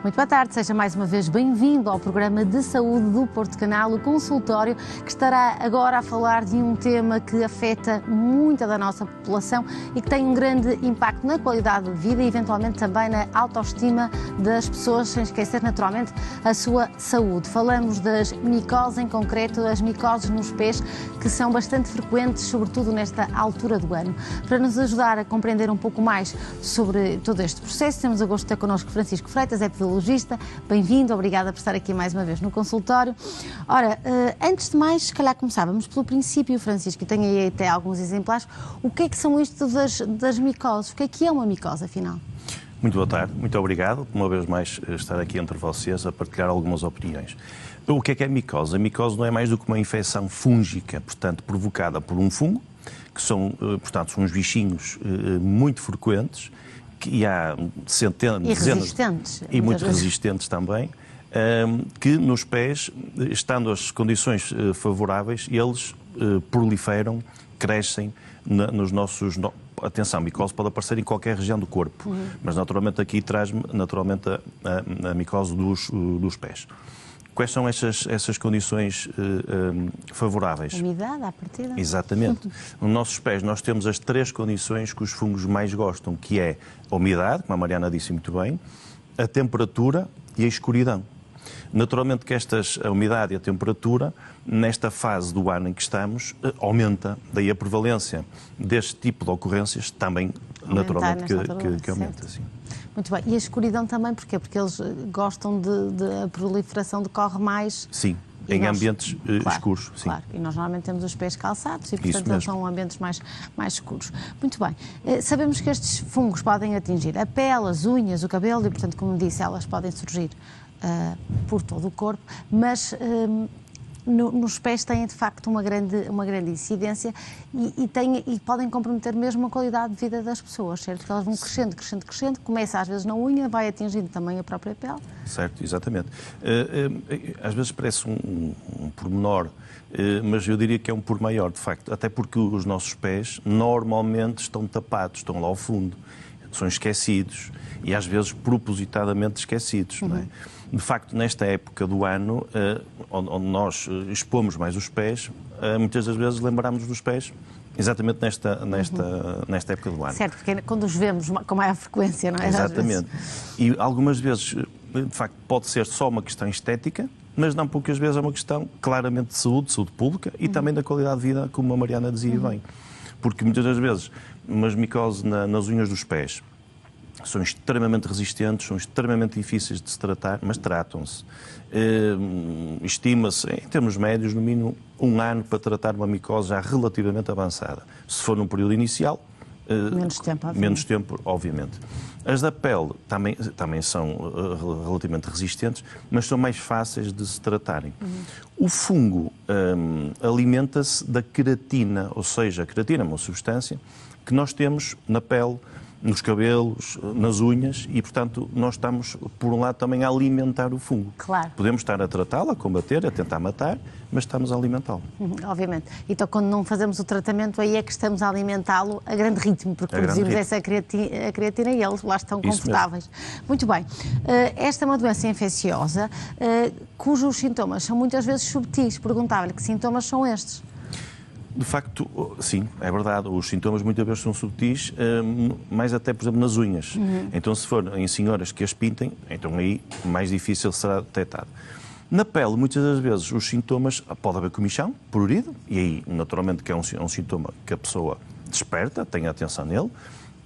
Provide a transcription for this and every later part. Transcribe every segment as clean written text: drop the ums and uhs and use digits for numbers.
Muito boa tarde, seja mais uma vez bem-vindo ao programa de saúde do Porto Canal, o consultório, que estará agora a falar de um tema que afeta muita da nossa população e que tem um grande impacto na qualidade de vida e eventualmente também na autoestima das pessoas, sem esquecer naturalmente a sua saúde. Falamos das micoses, em concreto as micoses nos pés, que são bastante frequentes, sobretudo nesta altura do ano. Para nos ajudar a compreender um pouco mais sobre todo este processo, temos a gosto de ter connosco Francisco Freitas, é pedologista. Bem-vindo, obrigada por estar aqui mais uma vez no consultório. Ora, antes de mais, se calhar começávamos pelo princípio, Francisco, e tenho aí até alguns exemplares. O que é que são isto das micoses? O que é uma micose, afinal? Muito boa tarde, muito obrigado, uma vez mais, estar aqui entre vocês a partilhar algumas opiniões. O que é a micose? A micose não é mais do que uma infecção fúngica, portanto, provocada por um fungo, que são, portanto, uns bichinhos muito frequentes, que há centenas, dezenas, e muito resistentes também, que nos pés, estando as condições favoráveis, eles proliferam, crescem nos nossos... Atenção, a micose pode aparecer em qualquer região do corpo, mas naturalmente aqui traz-me naturalmente a micose dos pés. Quais são essas condições favoráveis? Umidade, à partida? Exatamente. Nos nossos pés nós temos as três condições que os fungos mais gostam, que é a umidade, como a Mariana disse muito bem, a temperatura e a escuridão. Naturalmente que a umidade e a temperatura, nesta fase do ano em que estamos, aumenta. Daí a prevalência deste tipo de ocorrências também, naturalmente, que aumenta. Sim. Muito bem. E a escuridão também, porquê? Porque eles gostam de a proliferação decorre mais... Sim, em ambientes escuros. Sim. Claro, e nós normalmente temos os pés calçados e, portanto, eles são ambientes mais escuros. Muito bem. Sabemos que estes fungos podem atingir a pele, as unhas, o cabelo e, portanto, como disse, elas podem surgir por todo o corpo, mas... nos pés têm de facto uma grande incidência e podem comprometer mesmo a qualidade de vida das pessoas, certo? Porque elas vão crescendo, começa às vezes na unha, vai atingindo também a própria pele. Certo, exatamente. Às vezes parece um pormenor, mas eu diria que é um por maior, de facto, até porque os nossos pés normalmente estão tapados, estão lá ao fundo, são esquecidos e às vezes propositadamente esquecidos, não é? De facto, nesta época do ano, onde nós expomos mais os pés, muitas das vezes lembramos dos pés exatamente nesta época do ano. Certo, porque quando os vemos com maior frequência, não é? Exatamente. E algumas vezes, de facto, pode ser só uma questão estética, mas não poucas vezes é uma questão claramente de saúde pública e também da qualidade de vida, como a Mariana dizia bem. Porque muitas das vezes, umas micoses nas unhas dos pés, são extremamente resistentes, são extremamente difíceis de se tratar, mas tratam-se. Estima-se, em termos médios, no mínimo 1 ano para tratar uma micose já relativamente avançada. Se for num período inicial, menos tempo, obviamente. As da pele também são relativamente resistentes, mas são mais fáceis de se tratarem. O fungo alimenta-se da queratina, ou seja, a queratina é uma substância que nós temos na pele, nos cabelos, nas unhas e, portanto, nós estamos, por um lado, também a alimentar o fungo. Claro. Podemos estar a tratá-lo, a combater, a tentar matar, mas estamos a alimentá-lo. Obviamente. Então, quando não fazemos o tratamento, aí é que estamos a alimentá-lo a grande ritmo, porque produzimos essa creatina e eles lá estão confortáveis. Muito bem. Esta é uma doença infecciosa cujos sintomas são muitas vezes subtis. Perguntava-lhe que sintomas são estes. De facto, sim, é verdade. Os sintomas muitas vezes são subtis, mais até, por exemplo, nas unhas. Então, se for em senhoras que as pintem, então aí mais difícil será detectado. Na pele, muitas das vezes, os sintomas, pode haver comichão, prurido, e aí, naturalmente, que é um sintoma que a pessoa desperta, tenha atenção nele.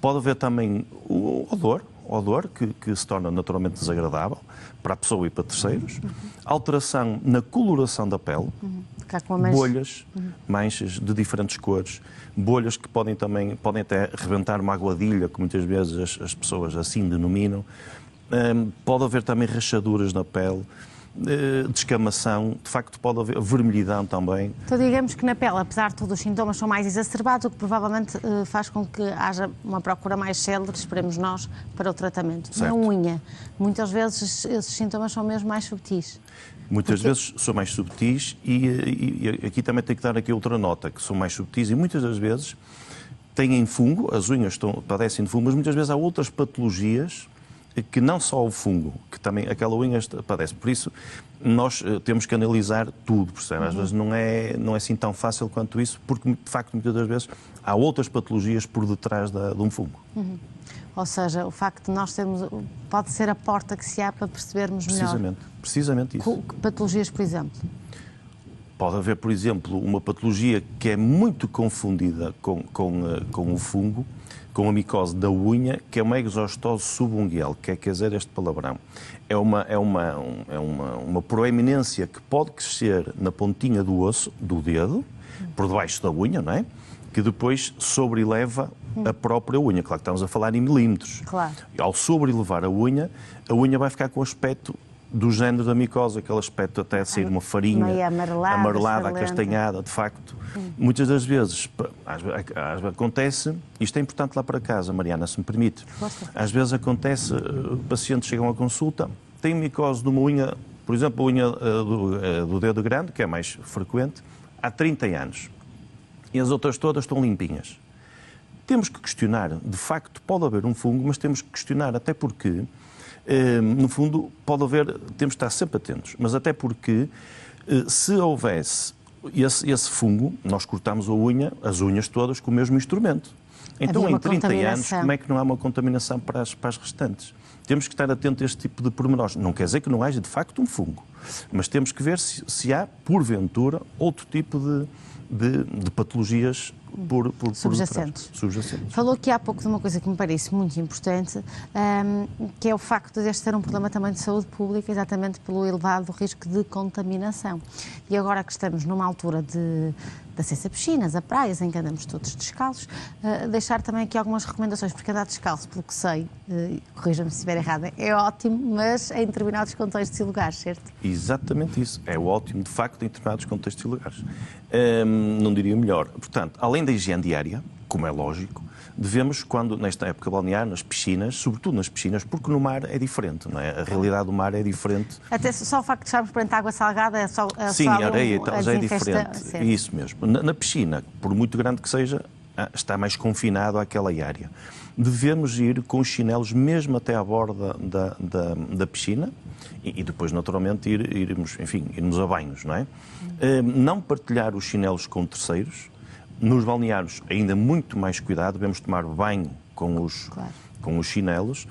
Pode haver também o odor que se torna naturalmente desagradável para a pessoa e para terceiros. Alteração na coloração da pele. Bolhas, manchas de diferentes cores, bolhas que podem até rebentar uma aguadilha, que muitas vezes as pessoas assim denominam. Pode haver também rachaduras na pele, descamação, de facto pode haver vermelhidão também. Então digamos que na pele, apesar de todos os sintomas são mais exacerbados, o que provavelmente faz com que haja uma procura mais célere, esperemos nós, para o tratamento. Certo. Na unha, muitas vezes esses sintomas são mesmo mais subtis. Muitas vezes são mais subtis e aqui também tem que dar aqui outra nota, que são mais subtis e muitas das vezes têm fungo, as unhas padecem de fungo, mas muitas vezes há outras patologias que não só o fungo, que também aquela unha padece. Por isso, nós temos que analisar tudo, percebe? Às vezes não é assim tão fácil quanto isso, porque, de facto, muitas das vezes há outras patologias por detrás de um fungo. Ou seja, o facto de nós termos... pode ser a porta que se abre para percebermos melhor. Precisamente isso. Que patologias, por exemplo? Pode haver, por exemplo, uma patologia que é muito confundida com o fungo, com a micose da unha, que é uma exostose subungueal, que é, quer dizer, este palavrão. É uma proeminência que pode crescer na pontinha do osso, do dedo, por debaixo da unha, não é? Que depois sobreleva a própria unha. Claro que estamos a falar em milímetros. Claro. Ao sobrelevar a unha vai ficar com o aspecto do género da micose, aquele aspecto até sair uma farinha amarelada, acastanhada, de facto. Muitas das vezes acontece, isto é importante lá para casa, Mariana, se me permite. Às vezes acontece, pacientes chegam à consulta, têm micose de uma unha, por exemplo, a unha do dedo grande, que é mais frequente, há 30 anos. E as outras todas estão limpinhas. Temos que questionar, de facto, pode haver um fungo, mas temos que questionar, até porque, no fundo, temos que estar sempre atentos, mas até porque, se houvesse esse fungo, nós cortamos as unhas todas com o mesmo instrumento. Então, em 30 anos, como é que não há uma contaminação para as restantes? Temos que estar atentos a este tipo de pormenores. Não quer dizer que não haja, de facto, um fungo, mas temos que ver se há, porventura, outro tipo de patologias por subjacentes. Falou aqui há pouco de uma coisa que me parece muito importante, que é o facto de este ser um problema também de saúde pública, exatamente pelo elevado risco de contaminação. E agora que estamos numa altura de acesso a piscinas, a praias, em que andamos todos descalços, deixar também aqui algumas recomendações, porque andar descalço, pelo que sei, corrija-me se estiver errada, é ótimo, mas em determinados contextos e lugares, certo? Exatamente isso. É ótimo, de facto, em determinados contextos e lugares. Não diria melhor. Portanto, além da higiene diária, como é lógico, devemos, nesta época balnear, nas piscinas, sobretudo nas piscinas, porque no mar é diferente, não é? A realidade do mar é diferente. Até só o facto de estarmos perante água salgada é só... Sim, a areia e tal, já é diferente. Isso mesmo. Na piscina, por muito grande que seja, está mais confinado àquela área. Devemos ir com os chinelos mesmo até à borda da piscina e depois, naturalmente, irmos a banhos, não é? Não partilhar os chinelos com terceiros. Nos balneários, ainda muito mais cuidado, devemos tomar banho com os chinelos.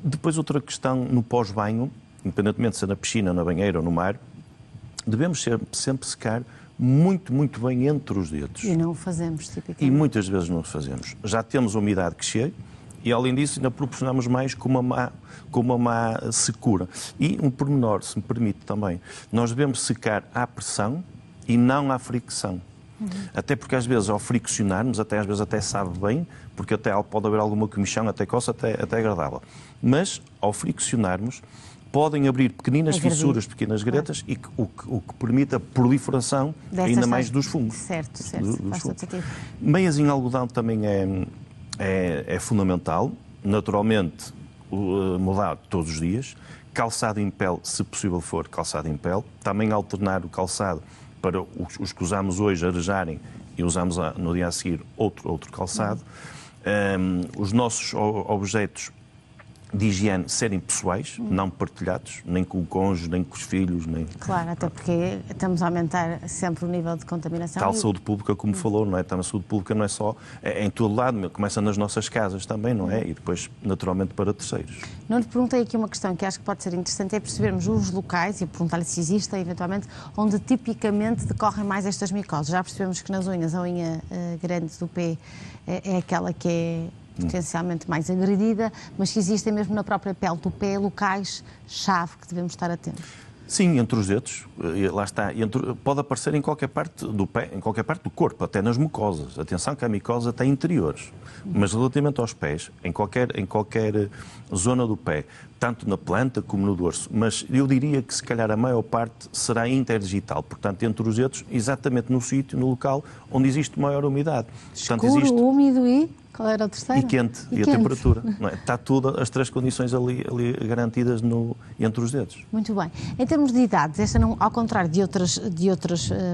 Depois, outra questão, no pós-banho, independentemente de ser na piscina, na banheira ou no mar, devemos sempre secar muito, muito bem entre os dedos. E não o fazemos, tipicamente. E muitas vezes não o fazemos. Já temos a umidade que chega e, além disso, ainda proporcionamos mais com uma má secura. E um pormenor, se me permite também, nós devemos secar à pressão e não à fricção. Até porque às vezes ao friccionarmos, às vezes até sabe bem, porque até pode haver alguma comichão, até coça, até agradável. Mas ao friccionarmos podem abrir pequeninas fissuras, pequenas gretas, e o que permite a proliferação ainda mais dos fungos. Certo. Faz todo sentido. Meias em algodão também é fundamental. Naturalmente, mudar todos os dias. Calçado em pele, se possível for, calçado em pele. Também alternar o calçado para os que usamos hoje arejarem e usamos no dia a seguir outro calçado. Os nossos objetos de higiene serem pessoais, não partilhados, nem com o cônjuge, nem com os filhos. Claro, até porque estamos a aumentar sempre o nível de contaminação. Tal saúde pública, como falou, não é? A saúde pública não é só em todo lado, começa nas nossas casas também, não é? E depois, naturalmente, para terceiros. Não lhe perguntei aqui uma questão que acho que pode ser interessante, é percebermos os locais, e perguntar-lhe se existem, eventualmente, onde tipicamente decorrem mais estas micoses. Já percebemos que nas unhas, a unha grande do pé é aquela que é potencialmente mais agredida, mas que existem mesmo na própria pele do pé locais-chave que devemos estar atentos. Sim, entre os dedos, lá está. Pode aparecer em qualquer parte do pé, em qualquer parte do corpo, até nas mucosas. Atenção que a mucosa tem interiores, mas relativamente aos pés, em qualquer zona do pé, tanto na planta como no dorso. Mas eu diria que se calhar a maior parte será interdigital, portanto entre os dedos, exatamente no sítio, no local onde existe maior umidade. Escuro, úmido e... Qual era o terceiro? E quente. E a temperatura. Não é? Está tudo, as três condições ali garantidas entre os dedos. Muito bem. Em termos de idades, esta não, ao contrário de outras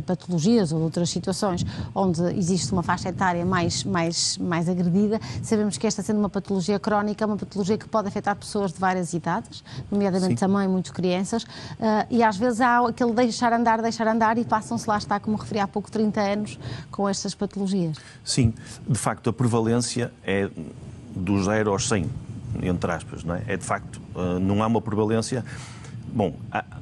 patologias ou outras situações onde existe uma faixa etária mais agredida, sabemos que esta, sendo uma patologia crónica, é uma patologia que pode afetar pessoas de várias idades, nomeadamente também muito crianças, e às vezes há aquele deixar andar e passam-se, lá está, como referi há pouco, 30 anos com estas patologias. Sim, de facto a prevalência é do 0 aos 100, entre aspas, não é? É de facto, não há uma prevalência... Bom,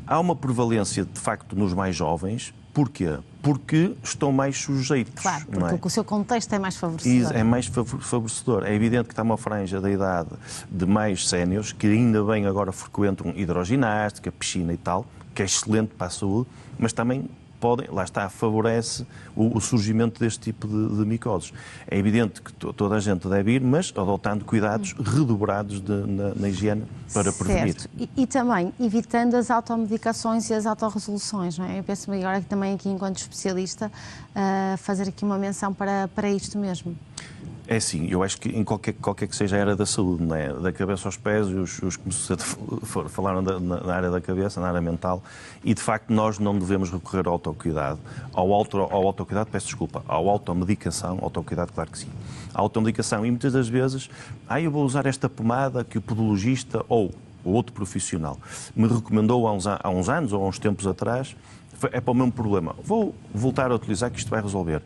há uma prevalência de facto nos mais jovens. Porquê? Porque estão mais sujeitos. Claro, porque não é? O seu contexto é mais favorecedor. É mais favorecedor. É evidente que está uma franja da idade de mais séniores que ainda bem agora frequentam hidroginástica, piscina e tal, que é excelente para a saúde, mas também lá está, favorece o surgimento deste tipo de micoses. É evidente que toda a gente deve ir, mas adotando cuidados redobrados na higiene para prevenir. Certo. E também evitando as automedicações e as autorresoluções, não é? Eu penso agora que também aqui, enquanto especialista, fazer aqui uma menção para isto mesmo. É sim, eu acho que em qualquer que seja a área da saúde, não é? Da cabeça aos pés, os que falaram na área da cabeça, na área mental, e de facto nós não devemos recorrer ao autocuidado, ao autocuidado, ao automedicação, autocuidado, claro que sim. A automedicação, e muitas das vezes, eu vou usar esta pomada que o podologista ou outro profissional me recomendou há uns anos ou há uns tempos atrás, é para o mesmo problema. Vou voltar a utilizar que isto vai resolver.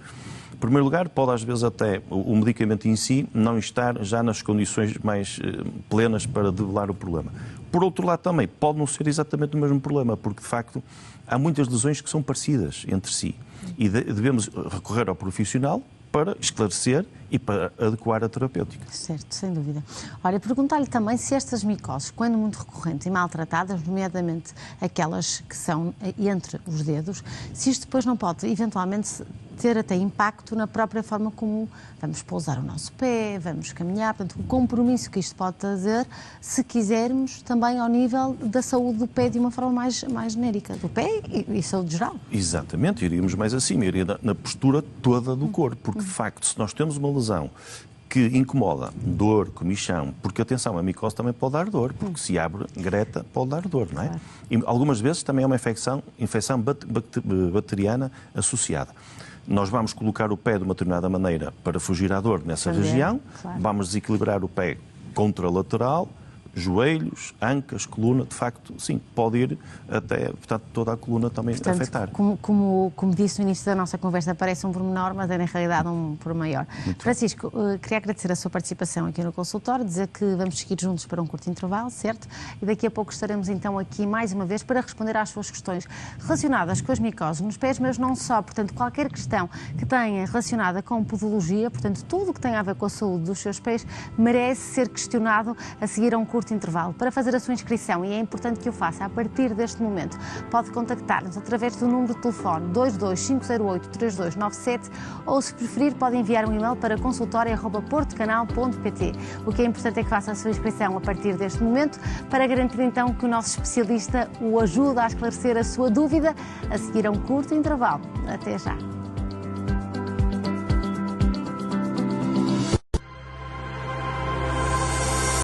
Em primeiro lugar, pode às vezes até o medicamento em si não estar já nas condições mais plenas para debelar o problema. Por outro lado também, pode não ser exatamente o mesmo problema, porque de facto há muitas lesões que são parecidas entre si e devemos recorrer ao profissional para esclarecer e para adequar a terapêutica. Certo, sem dúvida. Olha, perguntar-lhe também se estas micoses, quando muito recorrentes e maltratadas, nomeadamente aquelas que são entre os dedos, se isto depois não pode, eventualmente, ter até impacto na própria forma como vamos pousar o nosso pé, vamos caminhar, portanto, o compromisso que isto pode trazer, se quisermos, também ao nível da saúde do pé de uma forma mais genérica, do pé e saúde geral. Exatamente, iríamos mais acima, iria na postura toda do corpo, porque de facto, se nós temos uma lesão que incomoda, dor, comichão, porque atenção, a micose também pode dar dor, porque se abre greta pode dar dor, não é? Claro. E algumas vezes também é uma infecção bacteriana associada. Nós vamos colocar o pé de uma determinada maneira para fugir à dor nessa região, claro. Vamos desequilibrar o pé contralateral, joelhos, ancas, coluna, de facto, sim, pode ir até, portanto, toda a coluna também afetar. Como disse no início da nossa conversa, parece um pormenor, mas é na realidade um por maior. Francisco, queria agradecer a sua participação aqui no consultório, dizer que vamos seguir juntos para um curto intervalo, certo? E daqui a pouco estaremos então aqui mais uma vez para responder às suas questões relacionadas com as micoses nos pés, mas não só, portanto, qualquer questão que tenha relacionada com podologia, portanto, tudo o que tenha a ver com a saúde dos seus pés merece ser questionado a seguir a um curto intervalo. Para fazer a sua inscrição, e é importante que o faça a partir deste momento, pode contactar-nos através do número de telefone 22508-3297 ou, se preferir, pode enviar um e-mail para consultorio@portocanal.pt. O que é importante é que faça a sua inscrição a partir deste momento para garantir então que o nosso especialista o ajuda a esclarecer a sua dúvida a seguir a um curto intervalo. Até já!